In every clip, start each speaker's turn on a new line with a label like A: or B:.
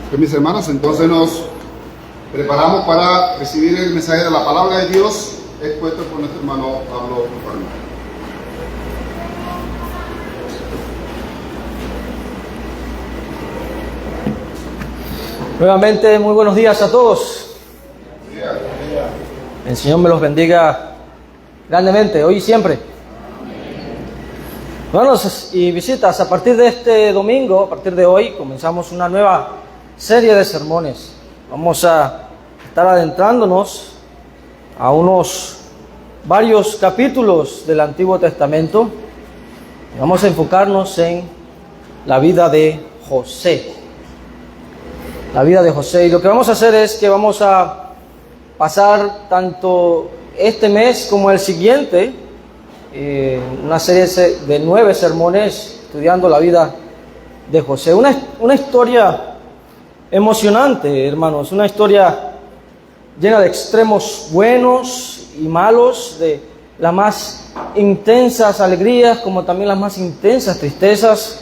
A: Pues mis hermanos, entonces nos preparamos para recibir el mensaje de la palabra de Dios expuesto por nuestro hermano Pablo Farno.
B: Nuevamente, muy buenos días a todos. El Señor me los bendiga grandemente, hoy y siempre. Hermanos y visitas, a partir de este domingo, a partir de hoy, comenzamos una nueva serie de sermones. Vamos a estar adentrándonos a varios capítulos del Antiguo Testamento. Vamos a enfocarnos en la vida de José. La vida de José. Y lo que vamos a hacer es que vamos a pasar tanto este mes como el siguiente, una serie de 9 sermones estudiando la vida de José. Una historia emocionante, hermanos, una historia llena de extremos buenos y malos, de las más intensas alegrías como también las más intensas tristezas,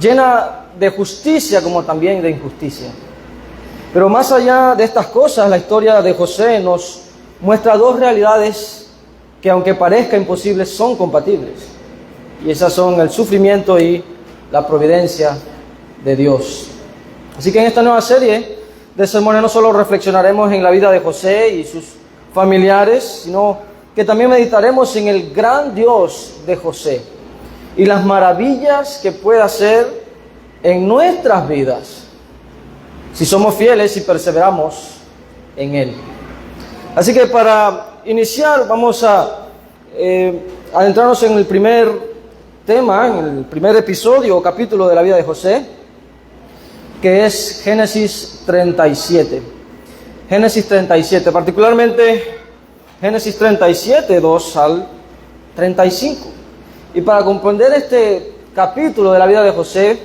B: llena de justicia como también de injusticia. Pero más allá de estas cosas, la historia de José nos muestra dos realidades que, aunque parezca imposibles, son compatibles. Y esas son el sufrimiento y la providencia de Dios. Así que en esta nueva serie de sermones no solo reflexionaremos en la vida de José y sus familiares, sino que también meditaremos en el gran Dios de José y las maravillas que puede hacer en nuestras vidas si somos fieles y perseveramos en Él. Así que para iniciar vamos a adentrarnos en el primer tema, en el primer episodio o capítulo de la vida de José, que es Génesis 37. Génesis 37, particularmente Génesis 37, 2 al 35. Y para comprender este capítulo de la vida de José,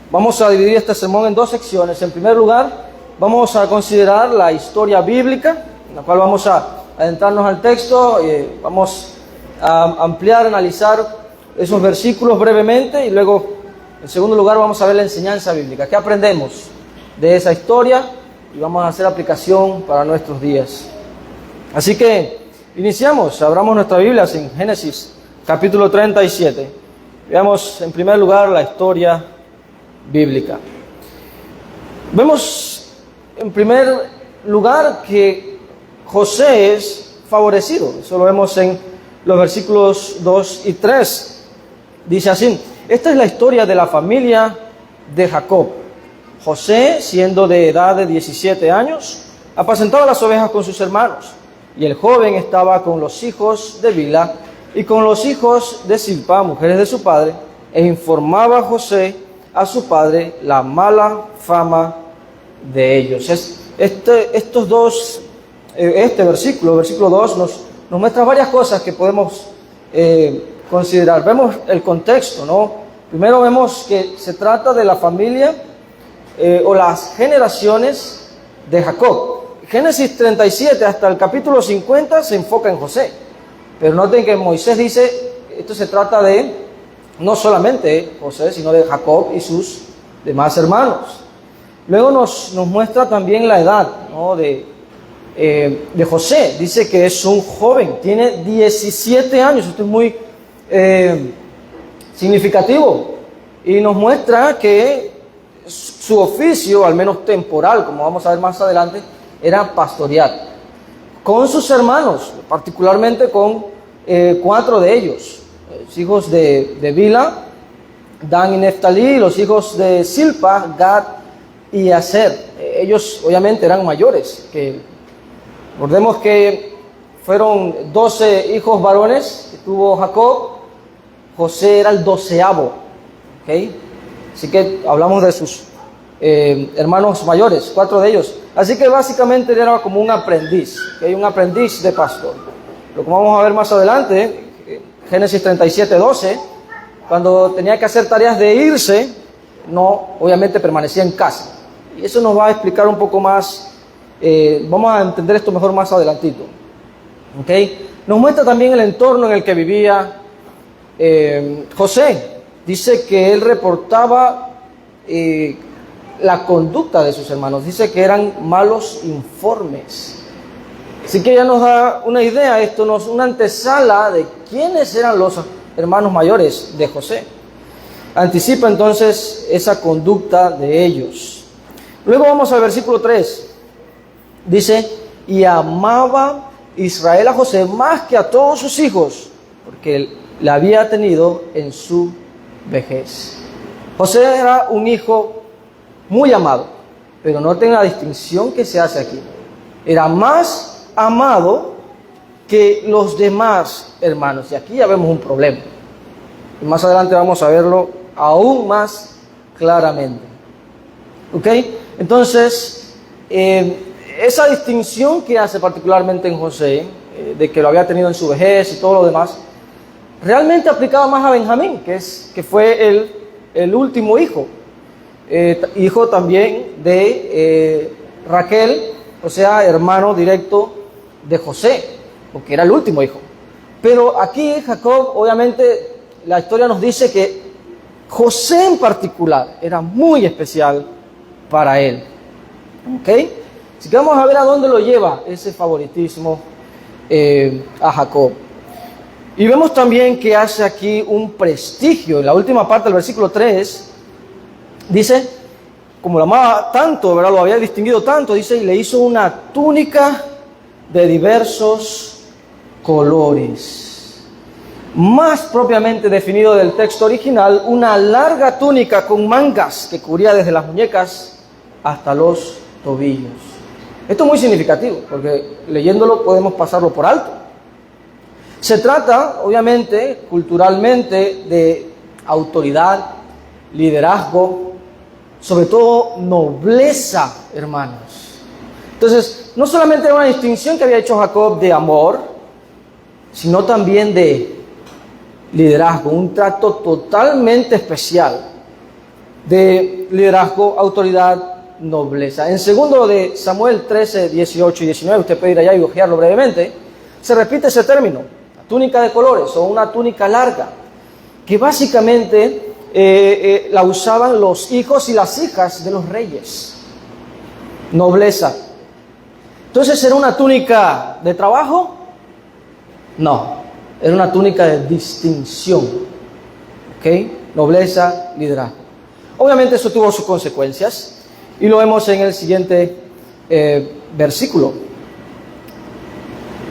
B: vamos a dividir este sermón en dos secciones. En primer lugar, vamos a considerar la historia bíblica, en la cual vamos a adentrarnos al texto, vamos a ampliar, analizar esos versículos brevemente, y luego, en segundo lugar, vamos a ver la enseñanza bíblica. ¿Qué aprendemos de esa historia? Y vamos a hacer aplicación para nuestros días. Así que iniciamos, abramos nuestras Biblias en Génesis capítulo 37. Veamos en primer lugar la historia bíblica. Vemos en primer lugar que José es favorecido. Eso lo vemos en los versículos 2 y 3. Dice así: esta es la historia de la familia de Jacob. José, siendo de edad de 17 años, apacentaba las ovejas con sus hermanos, y el joven estaba con los hijos de Bilha y con los hijos de Zilpa, mujeres de su padre, e informaba a José a su padre la mala fama de ellos. Este versículo 2, nos muestra varias cosas que podemos considerar. Vemos el contexto, ¿no? Primero vemos que se trata de la familia o las generaciones de Jacob. Génesis 37 hasta el capítulo 50 se enfoca en José. Pero noten que Moisés dice, esto se trata de no solamente José, sino de Jacob y sus demás hermanos. Luego nos muestra también la edad, ¿no? de José. Dice que es un joven, tiene 17 años. Esto es muy significativo. Y nos muestra que su oficio, al menos temporal, como vamos a ver más adelante, era pastorear con sus hermanos, particularmente con 4 de ellos, los hijos de Bilha, Dan y Neftalí, los hijos de Zilpa, Gad y Aser. Ellos obviamente eran mayores que él. Recordemos que fueron 12 hijos varones que tuvo Jacob. José era el 12avo, ¿okay? Así que hablamos de sus hermanos mayores, 4 de ellos. Así que básicamente era como un aprendiz, ¿okay? Un aprendiz de pastor. Pero como vamos a ver más adelante, Génesis 37, 12, cuando tenía que hacer tareas de irse, no, obviamente permanecía en casa. Y eso nos va a explicar un poco más, vamos a entender esto mejor más adelantito. ¿Okay? Nos muestra también el entorno en el que vivía José. Dice que él reportaba la conducta de sus hermanos. Dice que eran malos informes. Así que ya nos da una idea, una antesala de quiénes eran los hermanos mayores de José. Anticipa entonces esa conducta de ellos. Luego vamos al versículo 3. Dice, y amaba Israel a José más que a todos sus hijos, porque le había tenido en su vejez. José era un hijo muy amado, pero noten la distinción que se hace aquí. Era más amado que los demás hermanos. Y aquí ya vemos un problema. Y más adelante vamos a verlo aún más claramente. ¿Ok? Entonces, esa distinción que hace particularmente en José, de que lo había tenido en su vejez y todo lo demás, realmente aplicaba más a Benjamín, que fue el último hijo. Hijo también de Raquel, o sea, hermano directo de José, porque era el último hijo. Pero aquí Jacob, obviamente, la historia nos dice que José en particular era muy especial para él. ¿Ok? Así que vamos a ver a dónde lo lleva ese favoritismo a Jacob. Y vemos también que hace aquí un prestigio. En la última parte del versículo 3, dice, como lo amaba tanto, ¿verdad? Lo había distinguido tanto, dice, y le hizo una túnica de diversos colores. Más propiamente definido del texto original, una larga túnica con mangas que cubría desde las muñecas hasta los tobillos. Esto es muy significativo, porque leyéndolo podemos pasarlo por alto. Se trata, obviamente, culturalmente, de autoridad, liderazgo, sobre todo nobleza, hermanos. Entonces, no solamente era una distinción que había hecho Jacob de amor, sino también de liderazgo, un trato totalmente especial de liderazgo, autoridad, nobleza. En segundo de Samuel 13, 18 y 19, usted puede ir allá y hojearlo brevemente, se repite ese término, túnica de colores o una túnica larga, que básicamente la usaban los hijos y las hijas de los reyes. Nobleza. Entonces, ¿era una túnica de trabajo? No, era una túnica de distinción. ¿Ok? Nobleza, liderazgo. Obviamente eso tuvo sus consecuencias y lo vemos en el siguiente versículo.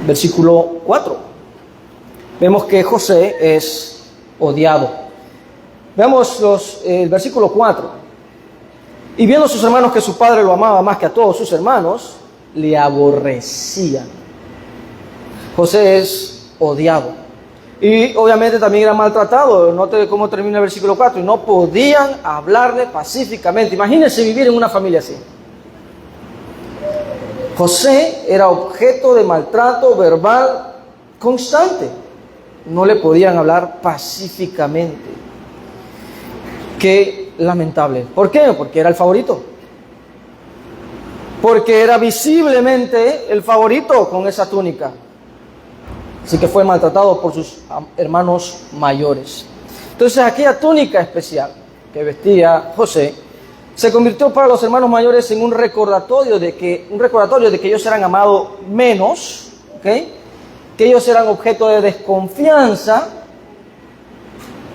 B: Versículo 4. Vemos que José es odiado. Veamos el versículo 4. Y viendo sus hermanos que su padre lo amaba más que a todos sus hermanos, le aborrecían. José es odiado. Y obviamente también era maltratado. Note cómo termina el versículo 4. Y no podían hablarle pacíficamente. Imagínense vivir en una familia así. José era objeto de maltrato verbal constante. No le podían hablar pacíficamente. Qué lamentable. ¿Por qué? Porque era el favorito. Porque era visiblemente el favorito con esa túnica. Así que fue maltratado por sus hermanos mayores. Entonces aquella túnica especial que vestía José se convirtió para los hermanos mayores en un recordatorio de que ellos eran amados menos, ¿okay? Que ellos eran objeto de desconfianza.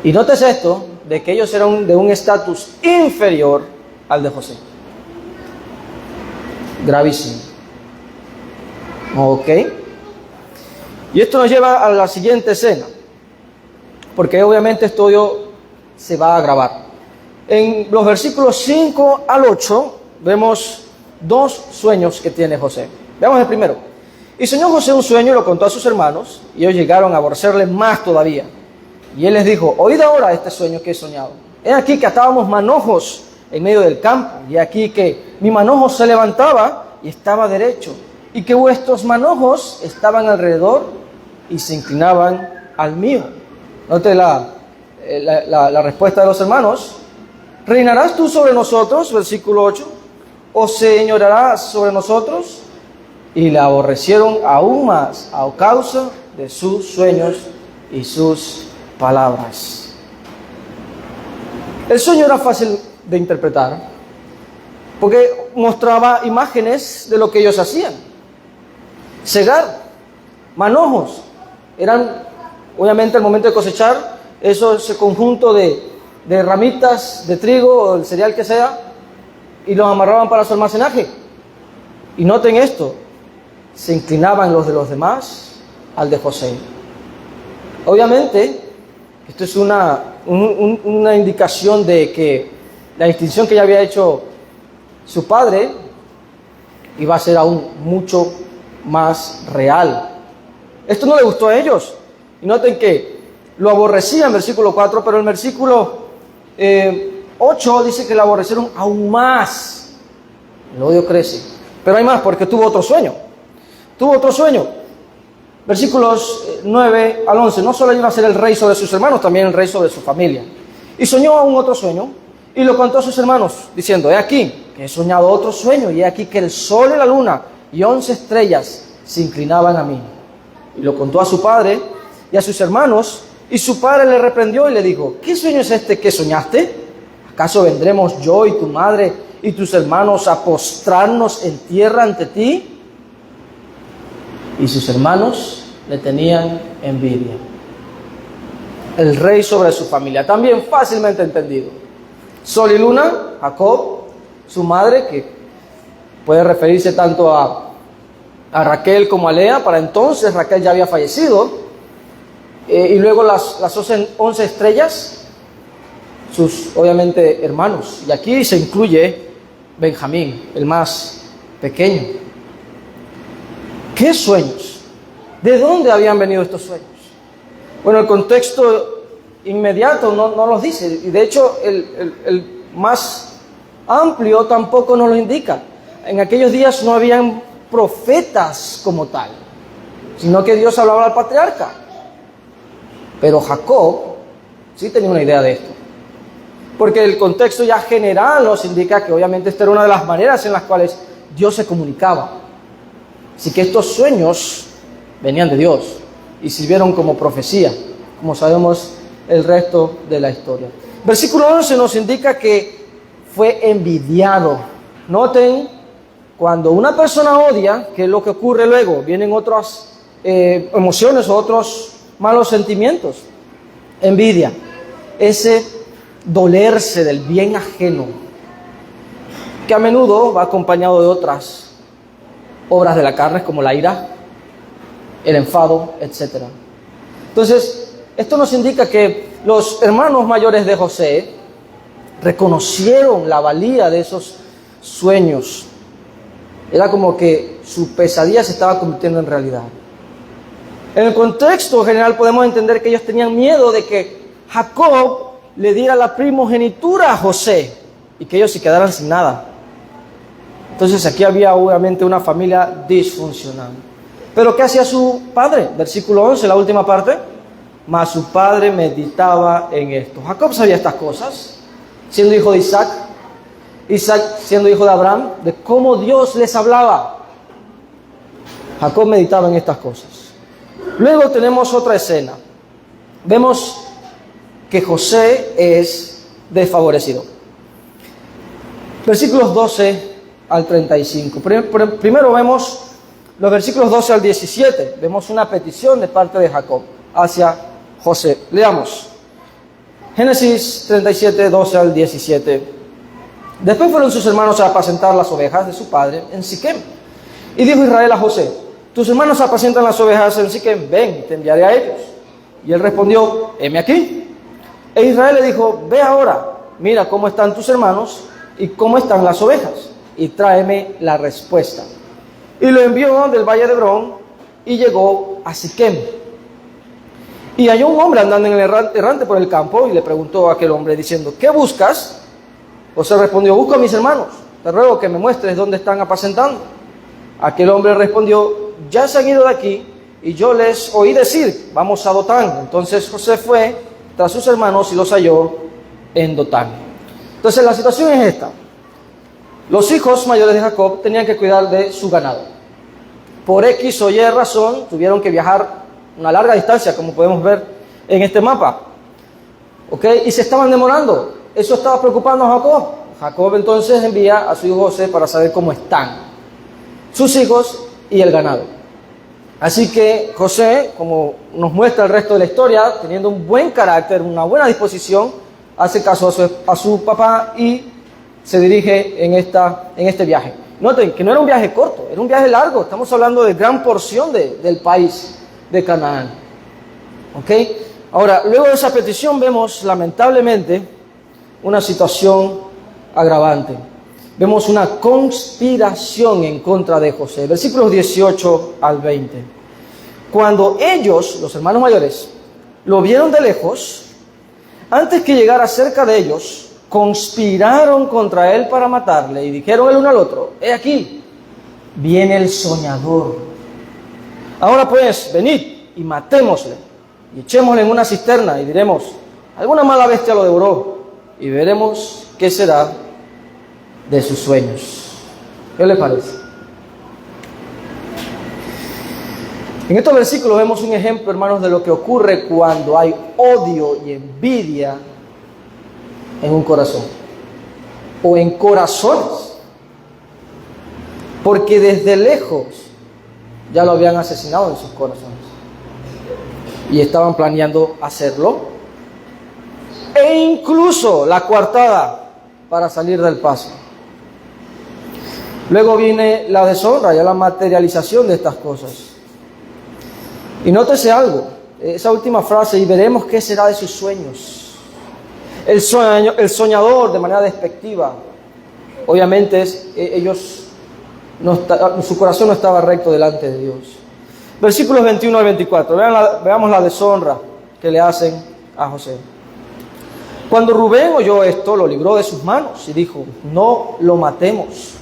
B: Y nótese esto, de que ellos eran de un estatus inferior al de José. Gravísimo. ¿Ok? Y esto nos lleva a la siguiente escena, porque obviamente esto se va a grabar. En los versículos 5 al 8 vemos dos sueños que tiene José. Veamos el primero. Y soñó José un sueño y lo contó a sus hermanos, y ellos llegaron a aborrecerle más todavía. Y él les dijo, oíd ahora este sueño que he soñado. He aquí que atábamos manojos en medio del campo, y aquí que mi manojo se levantaba y estaba derecho, y que vuestros manojos estaban alrededor y se inclinaban al mío. Note la respuesta de los hermanos. ¿Reinarás tú sobre nosotros? Versículo 8. ¿O señorarás sobre nosotros? Y le aborrecieron aún más a causa de sus sueños y sus palabras. El sueño era fácil de interpretar. porque mostraba imágenes de lo que ellos hacían. Segar, manojos, eran obviamente al momento de cosechar, ese conjunto de ramitas de trigo o el cereal que sea, y los amarraban para su almacenaje. Y noten esto, se inclinaban los de los demás al de José. Obviamente, esto es una indicación de que la distinción que ya había hecho su padre iba a ser aún mucho más real. Esto no le gustó a ellos. Y noten que lo aborrecían en versículo 4, pero en versículo 8 dice que lo aborrecieron aún más. El odio crece. Pero hay más, porque tuvo otro sueño. Tuvo otro sueño. Versículos 9 al 11. No solo iba a ser el rey sobre sus hermanos, también el rey sobre su familia. Y soñó aún otro sueño, y lo contó a sus hermanos, diciendo: he aquí que he soñado otro sueño, y he aquí que el sol y la luna y 11 estrellas se inclinaban a mí. Y lo contó a su padre y a sus hermanos, y su padre le reprendió y le dijo: ¿qué sueño es este que soñaste? ¿Acaso vendremos yo y tu madre y tus hermanos a postrarnos en tierra ante ti? Y sus hermanos le tenían envidia. El rey sobre su familia, también fácilmente entendido. Sol y luna, Jacob, su madre, que puede referirse tanto a Raquel como a Lea. Para entonces Raquel ya había fallecido. Y luego las 11 estrellas, sus obviamente hermanos. Y aquí se incluye Benjamín, el más pequeño. ¿Qué sueños? ¿De dónde habían venido estos sueños? Bueno, el contexto inmediato no los dice. Y de hecho el más amplio tampoco nos lo indica. En aquellos días no habían profetas como tal, sino que Dios hablaba al patriarca. Pero Jacob sí tenía una idea de esto, porque el contexto ya general nos indica que obviamente esta era una de las maneras en las cuales Dios se comunicaba. Así que estos sueños venían de Dios y sirvieron como profecía, como sabemos el resto de la historia. Versículo 11 nos indica que fue envidiado. Noten, cuando una persona odia, ¿qué es lo que ocurre luego? Vienen otras emociones o otros malos sentimientos. Envidia, ese dolerse del bien ajeno, que a menudo va acompañado de otras obras de la carne, como la ira, el enfado, etc. Entonces, esto nos indica que los hermanos mayores de José reconocieron la valía de esos sueños. Era como que su pesadilla se estaba convirtiendo en realidad. En el contexto general podemos entender que ellos tenían miedo de que Jacob le diera la primogenitura a José y que ellos se quedaran sin nada. Entonces aquí había obviamente una familia disfuncional. Pero ¿qué hacía su padre? Versículo 11, la última parte. Mas su padre meditaba en esto. Jacob sabía estas cosas, siendo hijo de Isaac. Isaac siendo hijo de Abraham, de cómo Dios les hablaba. Jacob meditaba en estas cosas. Luego tenemos otra escena. Vemos que José es desfavorecido. Versículos 12 al 35. Primero vemos los versículos 12 al 17. Vemos una petición de parte de Jacob hacia José. Leamos. Génesis 37, 12 al 17. Después fueron sus hermanos a apacentar las ovejas de su padre en Siquem. Y dijo Israel a José: tus hermanos apacientan las ovejas en Siquem, ven, te enviaré a ellos. Y él respondió: heme aquí. E Israel le dijo: ve ahora, mira cómo están tus hermanos y cómo están las ovejas, y tráeme la respuesta. Y lo envió del valle de Hebrón, y llegó a Siquem. Y halló un hombre andando en el errante por el campo, y le preguntó a aquel hombre diciendo: ¿qué buscas? José respondió: busco a mis hermanos, te ruego que me muestres dónde están apacentando. Aquel hombre respondió: ya se han ido de aquí, y yo les oí decir: vamos a Dotán. Entonces José fue tras sus hermanos y los halló en Dotán. Entonces la situación es esta. Los hijos mayores de Jacob tenían que cuidar de su ganado. Por X o Y razón tuvieron que viajar una larga distancia, como podemos ver en este mapa. ¿Ok? Y se estaban demorando. Eso estaba preocupando a Jacob. Jacob entonces envía a su hijo José para saber cómo están sus hijos y el ganado. Así que José, como nos muestra el resto de la historia, teniendo un buen carácter, una buena disposición, hace caso a su papá y se dirige en este viaje. Noten que no era un viaje corto, era un viaje largo. Estamos hablando de gran porción del país de Canaán. ¿Ok? Ahora, luego de esa petición vemos lamentablemente una situación agravante. Vemos una conspiración en contra de José. Versículos 18 al 20. Cuando ellos, los hermanos mayores, lo vieron de lejos, antes que llegara cerca de ellos, conspiraron contra él para matarle y dijeron el uno al otro: he aquí, viene el soñador. Ahora pues, venid y matémosle y echémosle en una cisterna y diremos: alguna mala bestia lo devoró, y veremos qué será de sus sueños. ¿Qué les parece? En estos versículos vemos un ejemplo, hermanos, de lo que ocurre cuando hay odio y envidia en un corazón o en corazones, porque desde lejos ya lo habían asesinado en sus corazones y estaban planeando hacerlo, e incluso la coartada para salir del paso. Luego viene la deshonra, ya la materialización de estas cosas. Y nótese algo, esa última frase: y veremos qué será de sus sueños. El soñador, de manera despectiva, obviamente su corazón no estaba recto delante de Dios. Versículos 21 al 24, veamos la deshonra que le hacen a José. Cuando Rubén oyó esto, lo libró de sus manos y dijo: no lo matemos.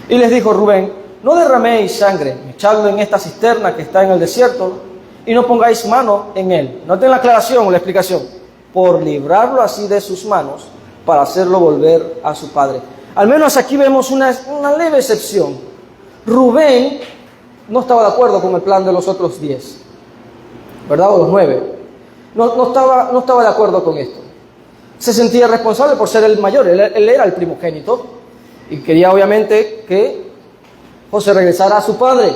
B: Y les dijo Rubén: no derraméis sangre, echadlo en esta cisterna que está en el desierto y no pongáis mano en él. Noten la aclaración o la explicación: por librarlo así de sus manos, para hacerlo volver a su padre. Al menos aquí vemos una leve excepción. Rubén no estaba de acuerdo con el plan de los otros 10, ¿verdad? O los 9. No estaba de acuerdo con esto. Se sentía responsable por ser el mayor, él era el primogénito, y quería obviamente que José regresara a su padre.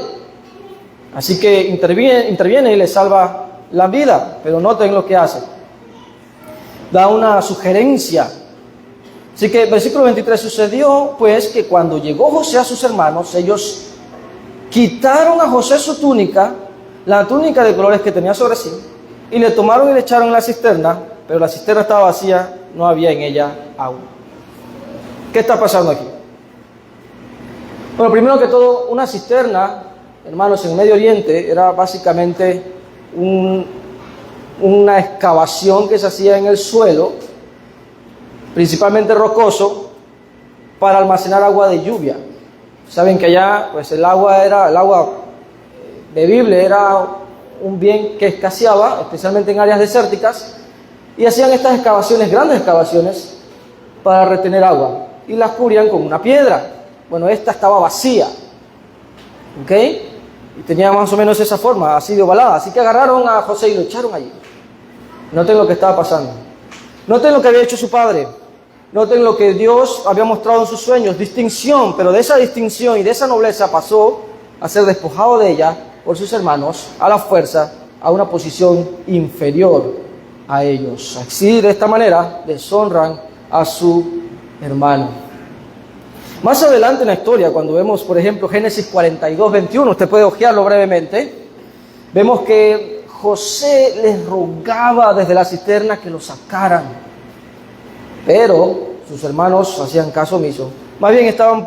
B: Así que interviene y le salva la vida. Pero noten lo que hace: da una sugerencia. Así que versículo 23, sucedió pues que cuando llegó José a sus hermanos, ellos quitaron a José su túnica, la túnica de colores que tenía sobre sí, y le tomaron y le echaron en la cisterna, pero la cisterna estaba vacía, no había en ella agua. ¿Qué está pasando aquí? Bueno, primero que todo, una cisterna, hermanos, en el Medio Oriente era básicamente una excavación que se hacía en el suelo, principalmente rocoso, para almacenar agua de lluvia. Saben que allá pues el agua bebible era un bien que escaseaba, especialmente en áreas desérticas, y hacían estas excavaciones, grandes excavaciones, para retener agua, y las cubrían con una piedra. Bueno, esta estaba vacía, ¿ok? Y tenía más o menos esa forma, así de ovalada. Así que agarraron a José y lo echaron allí. Noten lo que estaba pasando. Noten lo que había hecho su padre. Noten lo que Dios había mostrado en sus sueños. Distinción, pero de esa distinción y de esa nobleza pasó a ser despojado de ella por sus hermanos, a la fuerza, a una posición inferior a ellos. Así, de esta manera, deshonran a su hermano. Más adelante en la historia, cuando vemos, por ejemplo, Génesis 42, 21, usted puede hojearlo brevemente, vemos que José les rogaba desde la cisterna que lo sacaran, pero sus hermanos hacían caso omiso. Más bien estaban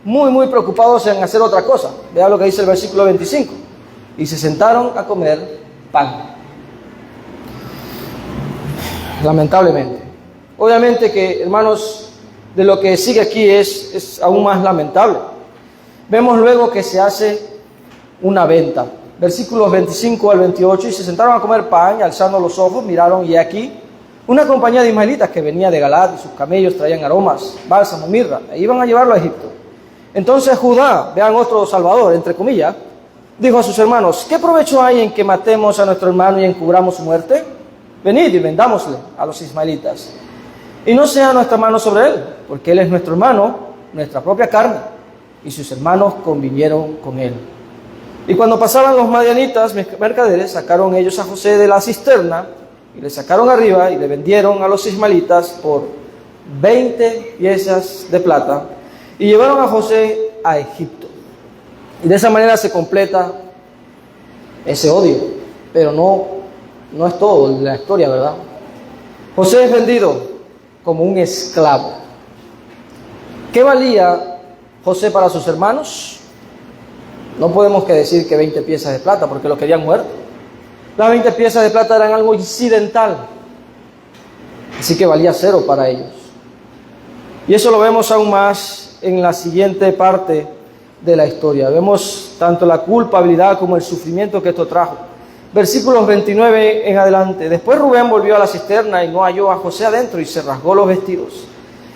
B: muy preocupados en hacer otra cosa. Vea lo que dice el versículo 25. Y se sentaron a comer pan. Lamentablemente. Obviamente que, hermanos, de lo que sigue aquí es aún más lamentable. Vemos luego que se hace una venta. Versículos 25 al 28, y se sentaron a comer pan, y alzando los ojos, miraron, y aquí una compañía de ismaelitas que venía de Galaad, y sus camellos traían aromas, bálsamo, mirra, e iban a llevarlo a Egipto. Entonces Judá, vean otro salvador, entre comillas, dijo a sus hermanos: ¿qué provecho hay en que matemos a nuestro hermano y encubramos su muerte? Venid y vendámosle a los ismaelitas, y no sea nuestra mano sobre él, porque él es nuestro hermano, nuestra propia carne, y sus hermanos convivieron con él. Y cuando pasaban los madianitas, mercaderes, sacaron ellos a José de la cisterna, y le sacaron arriba, y le vendieron a los ismaelitas por 20 piezas de plata, y llevaron a José a Egipto. Y de esa manera se completa ese odio, pero no es todo la historia, ¿verdad? José es vendido como un esclavo. ¿Qué valía José para sus hermanos? No podemos que decir que 20 piezas de plata, porque lo querían muerto. Las 20 piezas de plata eran algo incidental, así que valía cero para ellos. Y eso lo vemos aún más en la siguiente parte de la historia. Vemos tanto la culpabilidad como el sufrimiento que esto trajo. Versículos 29 en adelante. Después Rubén volvió a la cisterna y no halló a José adentro y se rasgó los vestidos.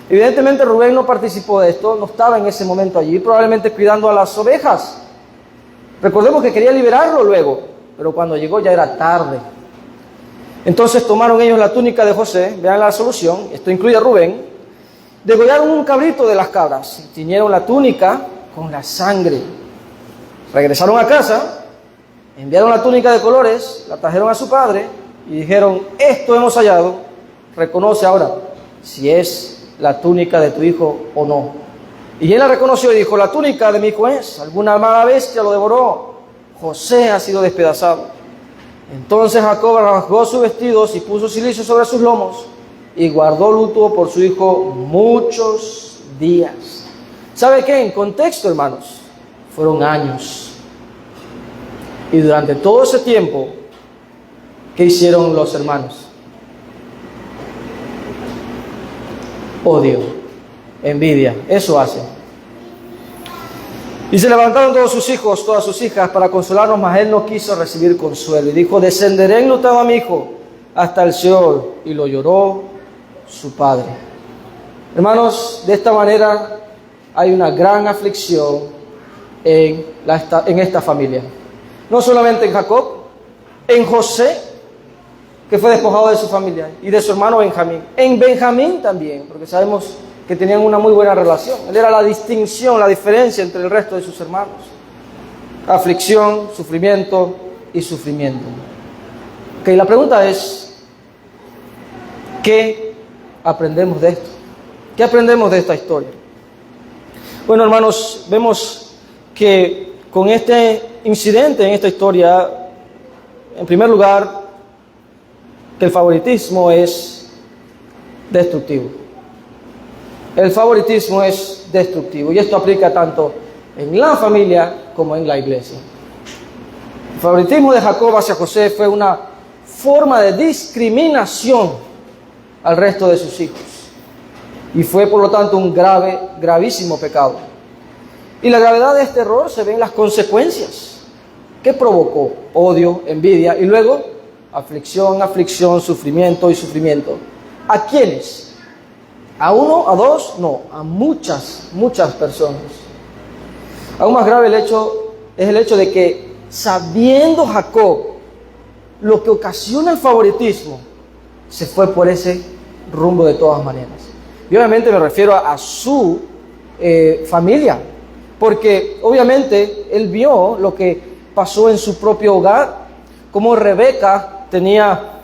B: Evidentemente Rubén no participó de esto, no estaba en ese momento allí, probablemente cuidando a las ovejas. Recordemos que quería liberarlo luego, pero cuando llegó ya era tarde. Entonces tomaron ellos la túnica de José, vean la solución, esto incluye a Rubén, degollaron un cabrito de las cabras, tiñeron la túnica con la sangre. Regresaron a casa, enviaron la túnica de colores, la trajeron a su padre y dijeron: esto hemos hallado, reconoce ahora si es la túnica de tu hijo o no. Y él la reconoció y dijo: la túnica de mi hijo es, alguna mala bestia lo devoró, José ha sido despedazado. Entonces Jacob rasgó sus vestidos y puso cilicio sobre sus lomos y guardó luto por su hijo muchos días. ¿Sabe qué? En contexto, hermanos, fueron años. Y durante todo ese tiempo, ¿qué hicieron los hermanos? Odio, envidia, eso hacen. Y se levantaron todos sus hijos, todas sus hijas, para consolarnos, mas él no quiso recibir consuelo. Y dijo: descenderé enlutado a mi hijo hasta el Seol. Y lo lloró su padre. Hermanos, de esta manera hay una gran aflicción en esta familia. No solamente en Jacob, en José, que fue despojado de su familia, y de su hermano Benjamín. En Benjamín también, porque sabemos que tenían una muy buena relación. Él era la distinción, la diferencia entre el resto de sus hermanos. Aflicción, sufrimiento y sufrimiento. Ok, la pregunta es: ¿qué aprendemos de esto? ¿Qué aprendemos de esta historia? Bueno, hermanos, vemos que con este incidente en esta historia, en primer lugar, que el favoritismo es destructivo. El favoritismo es destructivo, y esto aplica tanto en la familia como en la iglesia. El favoritismo de Jacob hacia José fue una forma de discriminación al resto de sus hijos, y fue por lo tanto un gravísimo pecado. Y la gravedad de este error se ve en las consecuencias. ¿Qué provocó? Odio, envidia y luego aflicción, sufrimiento y sufrimiento. ¿A quiénes? ¿A uno? ¿A dos? No, a muchas personas. Aún más grave es el hecho de que, sabiendo Jacob lo que ocasiona el favoritismo, se fue por ese rumbo de todas maneras. Y obviamente me refiero a su familia, porque obviamente él vio lo que pasó en su propio hogar, cómo Rebeca tenía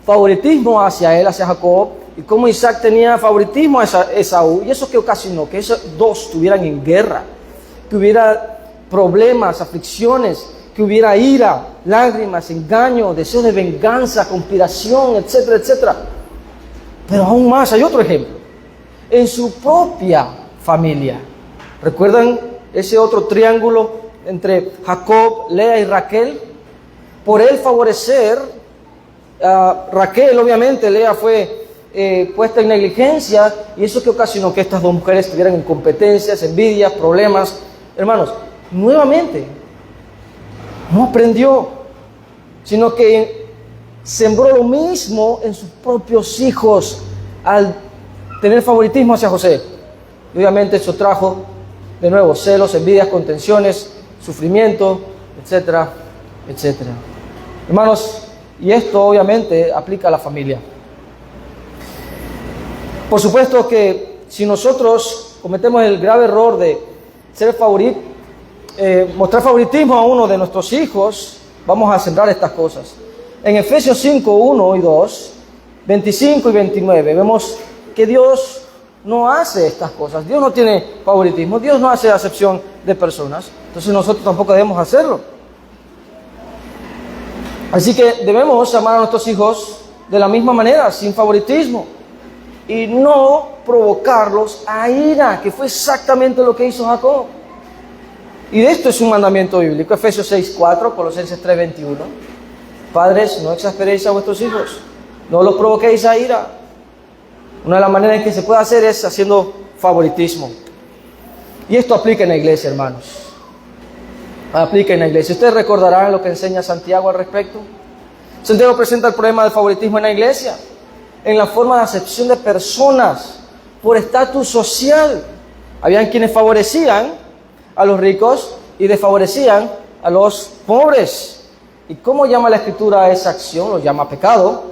B: favoritismo hacia él, hacia Jacob, y cómo Isaac tenía favoritismo a Esaú, y eso que ocasionó que esos dos estuvieran en guerra, que hubiera problemas, aflicciones, que hubiera ira, lágrimas, engaño, deseo de venganza, conspiración, etcétera, etcétera. Pero aún más, hay otro ejemplo, en su propia familia. ¿Recuerdan ese otro triángulo entre Jacob, Lea y Raquel? Por él favorecer a Raquel, obviamente, Lea fue puesta en negligencia, y eso que ocasionó que estas dos mujeres tuvieran incompetencias, envidias, problemas. Hermanos, nuevamente, no aprendió, sino que sembró lo mismo en sus propios hijos al tener favoritismo hacia José. Y obviamente eso trajo de nuevo celos, envidias, contenciones, sufrimiento, etcétera, etcétera. Hermanos, y esto obviamente aplica a la familia. Por supuesto que si nosotros cometemos el grave error de mostrar favoritismo a uno de nuestros hijos, vamos a sembrar estas cosas. En Efesios 5, 1 y 2, 25 y 29, vemos que Dios no hace estas cosas. Dios no tiene favoritismo, Dios no hace acepción de personas, entonces nosotros tampoco debemos hacerlo. Así que debemos amar a nuestros hijos de la misma manera, sin favoritismo, y no provocarlos a ira, que fue exactamente lo que hizo Jacob. Y de esto es un mandamiento bíblico, Efesios 6:4, Colosenses 3:21. Padres, no exasperéis a vuestros hijos, no los provoquéis a ira. Una de las maneras en que se puede hacer es haciendo favoritismo. Y esto aplica en la iglesia, hermanos. Aplica en la iglesia. Ustedes recordarán lo que enseña Santiago al respecto. Santiago presenta el problema del favoritismo en la iglesia, en la forma de acepción de personas por estatus social. Habían quienes favorecían a los ricos y desfavorecían a los pobres. ¿Y cómo llama la Escritura a esa acción? Lo llama pecado,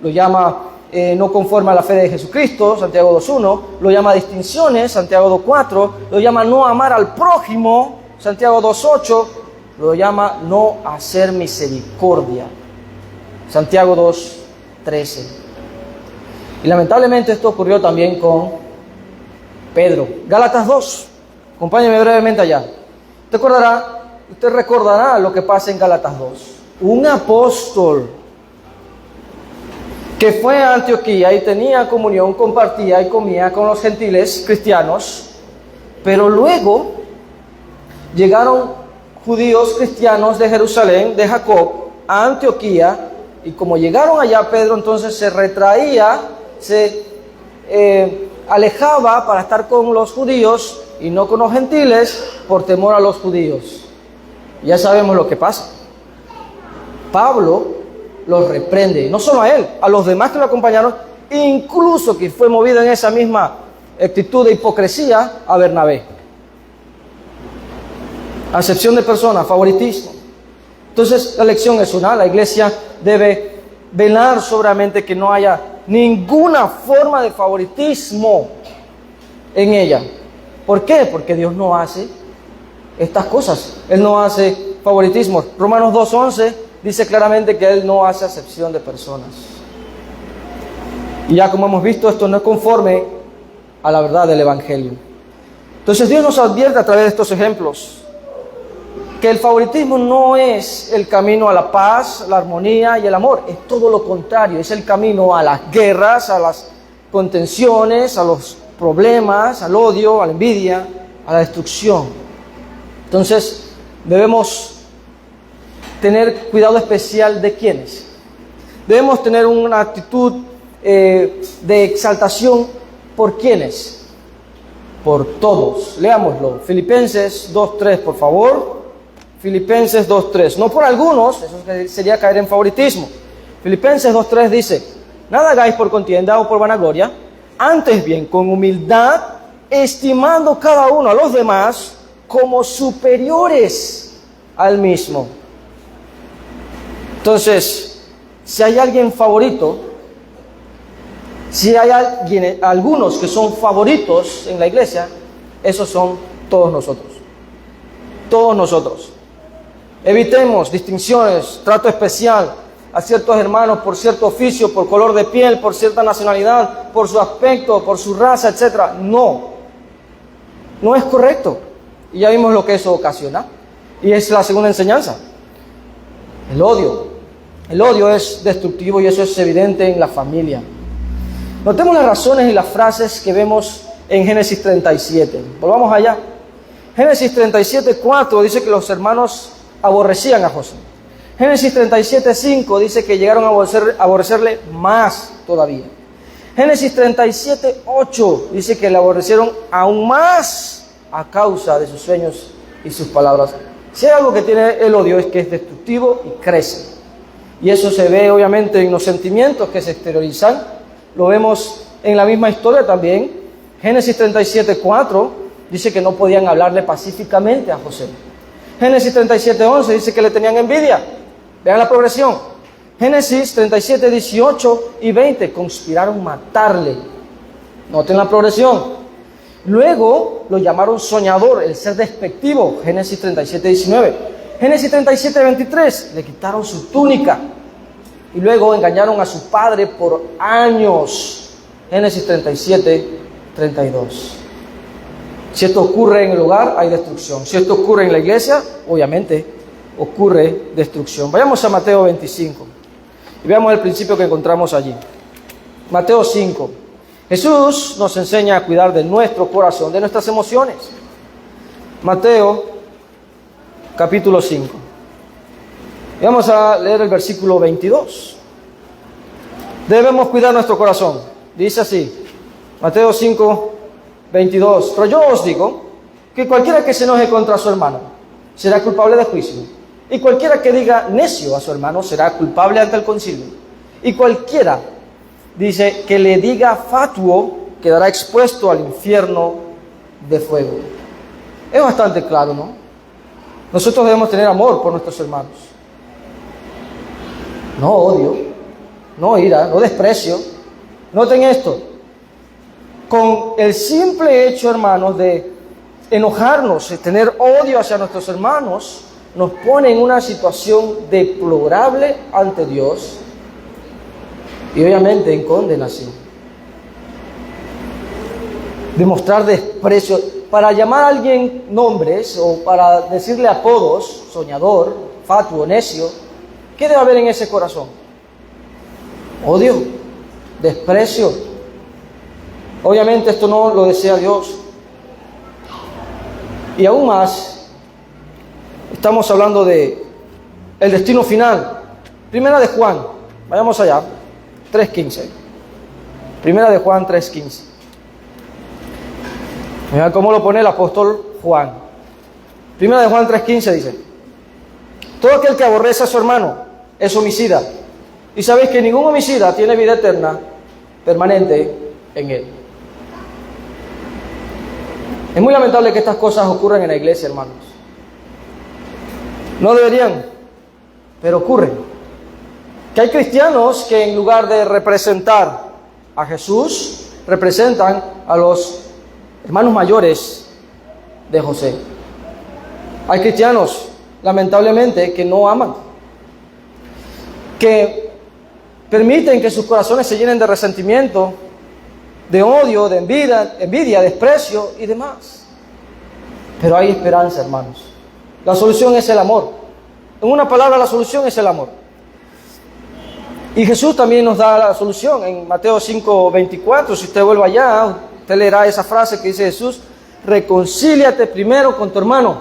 B: lo llama no conforme a la fe de Jesucristo, Santiago 2.1, lo llama distinciones, Santiago 2.4, lo llama no amar al prójimo, Santiago 2.8, lo llama no hacer misericordia, Santiago 2.13. Y lamentablemente esto ocurrió también con Pedro. Gálatas 2, acompáñeme brevemente allá. Usted recordará lo que pasa en Gálatas 2. Un apóstol que fue a Antioquía y tenía comunión, compartía y comía con los gentiles cristianos, pero luego llegaron judíos cristianos de Jerusalén, de Jacob, a Antioquía, y como llegaron allá, Pedro entonces se retraía, se alejaba para estar con los judíos y no con los gentiles por temor a los judíos. Ya sabemos lo que pasa. Pablo los reprende, no solo a él, a los demás que lo acompañaron, incluso que fue movido en esa misma actitud de hipocresía, a Bernabé. Acepción de personas, favoritismo. Entonces la lección es una: la iglesia debe velar soberamente que no haya ninguna forma de favoritismo en ella. ¿Por qué? Porque Dios no hace estas cosas. Él no hace favoritismo. Romanos 2.11 dice claramente que Él no hace acepción de personas. Y ya como hemos visto, esto no es conforme a la verdad del Evangelio. Entonces Dios nos advierte a través de estos ejemplos que el favoritismo no es el camino a la paz, la armonía y el amor. Es todo lo contrario. Es el camino a las guerras, a las contenciones, a los problemas, al odio, a la envidia, a la destrucción. Entonces debemos tener cuidado especial de quiénes. Debemos tener una actitud de exaltación por quiénes. Por todos. Leámoslo. Filipenses 2.3, por favor. Filipenses 2.3. No por algunos, eso sería caer en favoritismo. Filipenses 2.3 dice: nada hagáis por contienda o por vanagloria, antes bien con humildad, estimando cada uno a los demás como superiores al mismo. Entonces, si hay alguien favorito, si hay algunos que son favoritos en la iglesia, esos son todos nosotros. Todos nosotros. Evitemos distinciones, trato especial a ciertos hermanos por cierto oficio, por color de piel, por cierta nacionalidad, por su aspecto, por su raza, etc. No es correcto. Y ya vimos lo que eso ocasiona. Y es la segunda enseñanza. El odio. El odio es destructivo y eso es evidente en la familia. Notemos las razones y las frases que vemos en Génesis 37. Volvamos allá. Génesis 37:4 dice que los hermanos aborrecían a José. Génesis 37:5 dice que llegaron a aborrecerle más todavía. Génesis 37:8 dice que le aborrecieron aún más a causa de sus sueños y sus palabras. Si hay algo que tiene el odio es que es destructivo y crece. Y eso se ve obviamente en los sentimientos que se exteriorizan. Lo vemos en la misma historia también. Génesis 37:4 dice que no podían hablarle pacíficamente a José. Génesis 37:11 dice que le tenían envidia. Vean la progresión. Génesis 37:18 y 20 conspiraron matarle. Noten la progresión. Luego lo llamaron soñador, el ser despectivo, Génesis 37, 19. Génesis 37, 23, le quitaron su túnica. Y luego engañaron a su padre por años, Génesis 37, 32. Si esto ocurre en el hogar, hay destrucción. Si esto ocurre en la iglesia, obviamente ocurre destrucción. Vayamos a Mateo 25 y veamos el principio que encontramos allí. Mateo 5. Jesús nos enseña a cuidar de nuestro corazón, de nuestras emociones. Mateo capítulo 5. Y vamos a leer el versículo 22. Debemos cuidar nuestro corazón. Dice así, Mateo 5, 22. Pero yo os digo que cualquiera que se enoje contra su hermano será culpable de juicio. Y cualquiera que diga necio a su hermano será culpable ante el concilio. Y cualquiera, dice, que le diga fatuo quedará expuesto al infierno de fuego. Es bastante claro, ¿no? Nosotros debemos tener amor por nuestros hermanos. No odio, no ira, no desprecio. Noten esto. Con el simple hecho, hermanos, de enojarnos, de tener odio hacia nuestros hermanos, nos pone en una situación deplorable ante Dios y obviamente en condenación. Demostrar desprecio, para llamar a alguien nombres o para decirle apodos, soñador, fatuo, necio, ¿qué debe haber en ese corazón? Odio, desprecio. Obviamente esto no lo desea Dios. Y aún más, estamos hablando de el destino final. Primera de Juan, vayamos allá, 3:15. Primera de Juan 3:15. Mirá cómo lo pone el apóstol Juan. Primera de Juan 3:15 dice: todo aquel que aborrece a su hermano es homicida. Y sabéis que ningún homicida tiene vida eterna permanente en él. Es muy lamentable que estas cosas ocurran en la iglesia, hermanos. No deberían, pero ocurren. Que hay cristianos que en lugar de representar a Jesús, representan a los hermanos mayores de José. Hay cristianos, lamentablemente, que no aman, que permiten que sus corazones se llenen de resentimiento, de odio, de envidia, desprecio y demás. Pero hay esperanza, hermanos. La solución es el amor. En una palabra, la solución es el amor. Y Jesús también nos da la solución en Mateo 5:24. Si usted vuelve allá, usted leerá esa frase que dice Jesús: reconcíliate primero con tu hermano.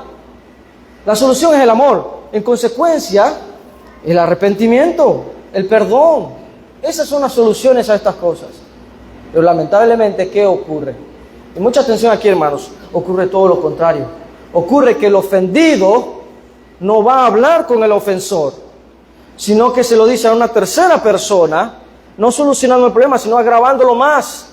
B: La solución es el amor. En consecuencia, el arrepentimiento, el perdón. Esas son las soluciones a estas cosas. Pero lamentablemente, ¿qué ocurre? Y mucha atención aquí, hermanos. Ocurre todo lo contrario. Ocurre que el ofendido no va a hablar con el ofensor, sino que se lo dice a una tercera persona, no solucionando el problema, sino agravándolo más.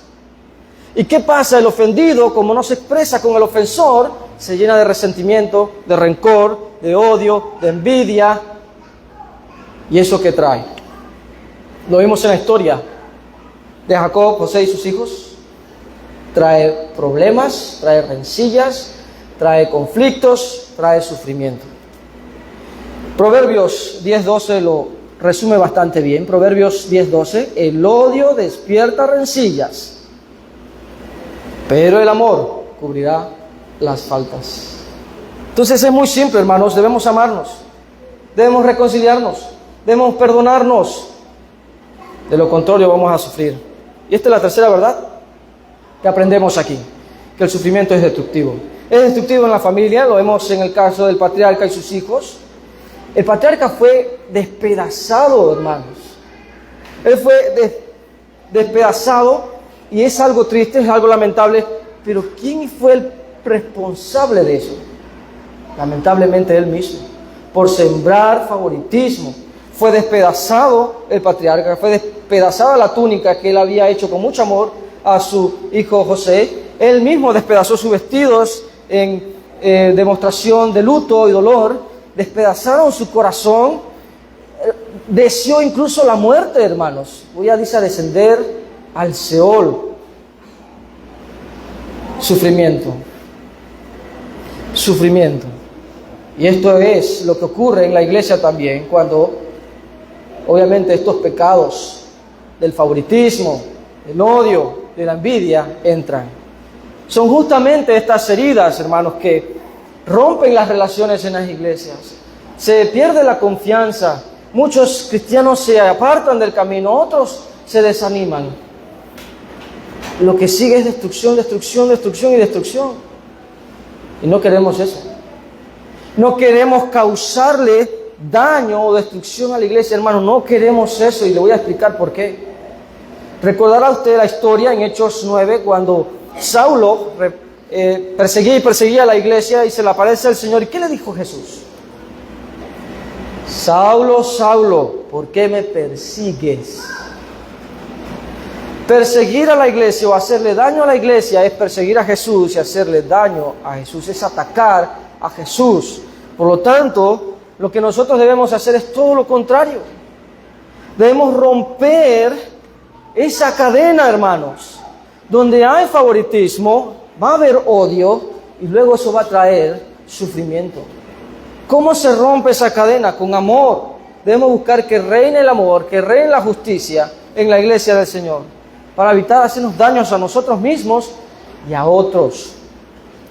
B: ¿Y qué pasa? El ofendido, como no se expresa con el ofensor, se llena de resentimiento, de rencor, de odio, de envidia. ¿Y eso qué trae? Lo vimos en la historia de Jacob, José y sus hijos. Trae problemas, trae rencillas, trae conflictos, trae sufrimiento. Proverbios 10:12 lo resume bastante bien. Proverbios 10:12: el odio despierta rencillas, pero el amor cubrirá las faltas. Entonces es muy simple, hermanos. Debemos amarnos, debemos reconciliarnos, debemos perdonarnos. De lo contrario vamos a sufrir. Y esta es la tercera verdad que aprendemos aquí, que el sufrimiento es destructivo. Es destructivo en la familia, lo vemos en el caso del patriarca y sus hijos. El patriarca fue despedazado, hermanos. Él fue despedazado, y es algo triste, es algo lamentable, pero ¿quién fue el responsable de eso? Lamentablemente él mismo, por sembrar favoritismo. Fue despedazado el patriarca, fue despedazada la túnica que él había hecho con mucho amor a su hijo José. Él mismo despedazó sus vestidos en demostración de luto y dolor. Despedazaron su corazón. Deseó incluso la muerte, hermanos. Voy a descender al Seol. Sufrimiento. Sufrimiento. Y esto es lo que ocurre en la iglesia también cuando obviamente estos pecados del favoritismo, del odio, de la envidia entran. Son justamente estas heridas, hermanos, que rompen las relaciones en las iglesias. Se pierde la confianza. Muchos cristianos se apartan del camino, otros se desaniman. Lo que sigue es destrucción, destrucción, destrucción y destrucción. Y no queremos eso. No queremos causarle daño o destrucción a la iglesia, hermano. No queremos eso y le voy a explicar por qué. Recordará usted la historia en Hechos 9 cuando Saulo perseguía y perseguía a la iglesia y se le aparece el Señor. ¿Y qué le dijo Jesús? Saulo, Saulo, ¿por qué me persigues? Perseguir a la iglesia o hacerle daño a la iglesia es perseguir a Jesús, y hacerle daño a Jesús es atacar a Jesús. Por lo tanto, lo que nosotros debemos hacer es todo lo contrario. Debemos romper esa cadena, hermanos. Donde hay favoritismo, va a haber odio y luego eso va a traer sufrimiento. ¿Cómo se rompe esa cadena? Con amor. Debemos buscar que reine el amor, que reine la justicia en la iglesia del Señor, para evitar hacernos daños a nosotros mismos y a otros.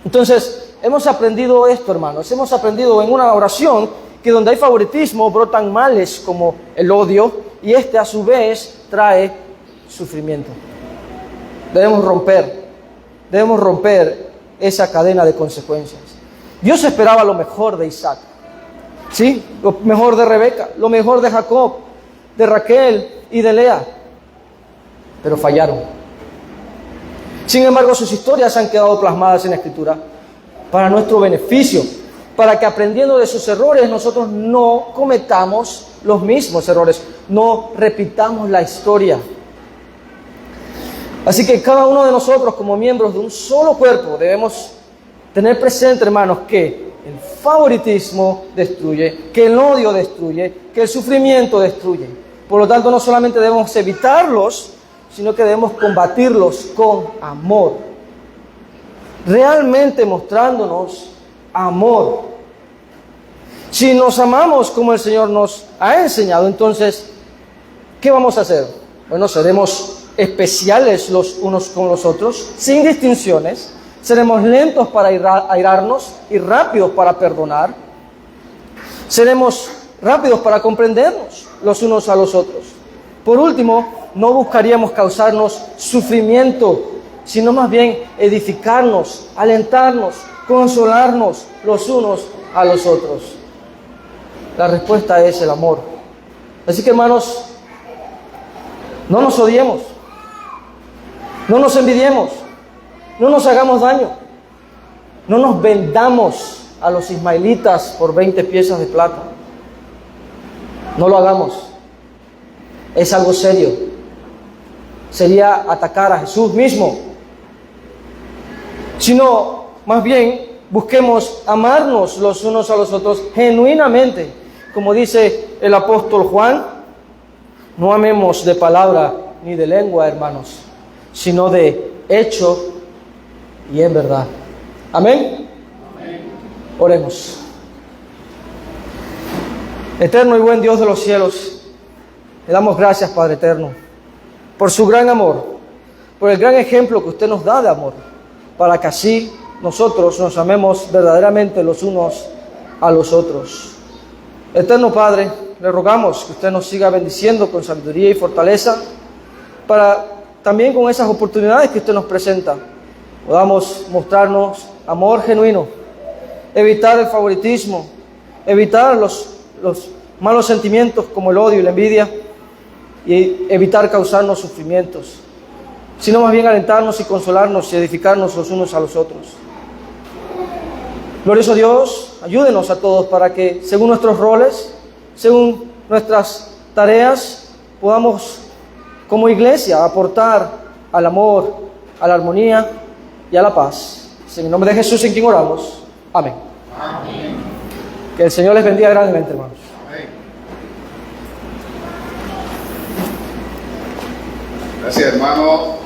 B: Entonces, hemos aprendido esto, hermanos. Hemos aprendido en una oración que donde hay favoritismo brotan males como el odio, y este a su vez trae sufrimiento. Debemos romper esa cadena de consecuencias. Dios esperaba lo mejor de Isaac, ¿sí? Lo mejor de Rebeca, lo mejor de Jacob, de Raquel y de Lea, pero fallaron. Sin embargo, sus historias han quedado plasmadas en la Escritura para nuestro beneficio, para que aprendiendo de sus errores nosotros no cometamos los mismos errores, no repitamos la historia. Así que cada uno de nosotros, como miembros de un solo cuerpo, debemos tener presente, hermanos, que el favoritismo destruye, que el odio destruye, que el sufrimiento destruye. Por lo tanto, no solamente debemos evitarlos, sino que debemos combatirlos con amor. Realmente mostrándonos amor. Si nos amamos como el Señor nos ha enseñado, entonces, ¿qué vamos a hacer? Bueno, seremos especiales los unos con los otros, sin distinciones. Seremos lentos para airarnos y rápidos para perdonar. Seremos rápidos para comprendernos los unos a los otros. Por último, no buscaríamos causarnos sufrimiento, sino más bien edificarnos, alentarnos, consolarnos los unos a los otros. La respuesta es el amor. Así que, hermanos, no nos odiemos, no nos envidiemos, no nos hagamos daño, no nos vendamos a los ismaelitas por 20 piezas de plata. No lo hagamos. Es algo serio. Sería atacar a Jesús mismo. Sino, más bien, busquemos amarnos los unos a los otros genuinamente. Como dice el apóstol Juan, no amemos de palabra ni de lengua, hermanos, sino de hecho y en verdad. Amén. Amén. Oremos. Eterno y buen Dios de los cielos, le damos gracias, Padre eterno, por su gran amor, por el gran ejemplo que usted nos da de amor, para que así nosotros nos amemos verdaderamente los unos a los otros. Eterno Padre, le rogamos que usted nos siga bendiciendo con sabiduría y fortaleza, para también con esas oportunidades que usted nos presenta podamos mostrarnos amor genuino, evitar el favoritismo, evitar los malos sentimientos como el odio y la envidia, y evitar causarnos sufrimientos, sino más bien alentarnos y consolarnos y edificarnos los unos a los otros. Glorioso Dios, ayúdenos a todos para que, según nuestros roles, según nuestras tareas, podamos como iglesia aportar al amor, a la armonía y a la paz. En el nombre de Jesús, en quien oramos. Amén. Amén. Que el Señor les bendiga grandemente, hermanos. Amén.
A: Gracias, hermano.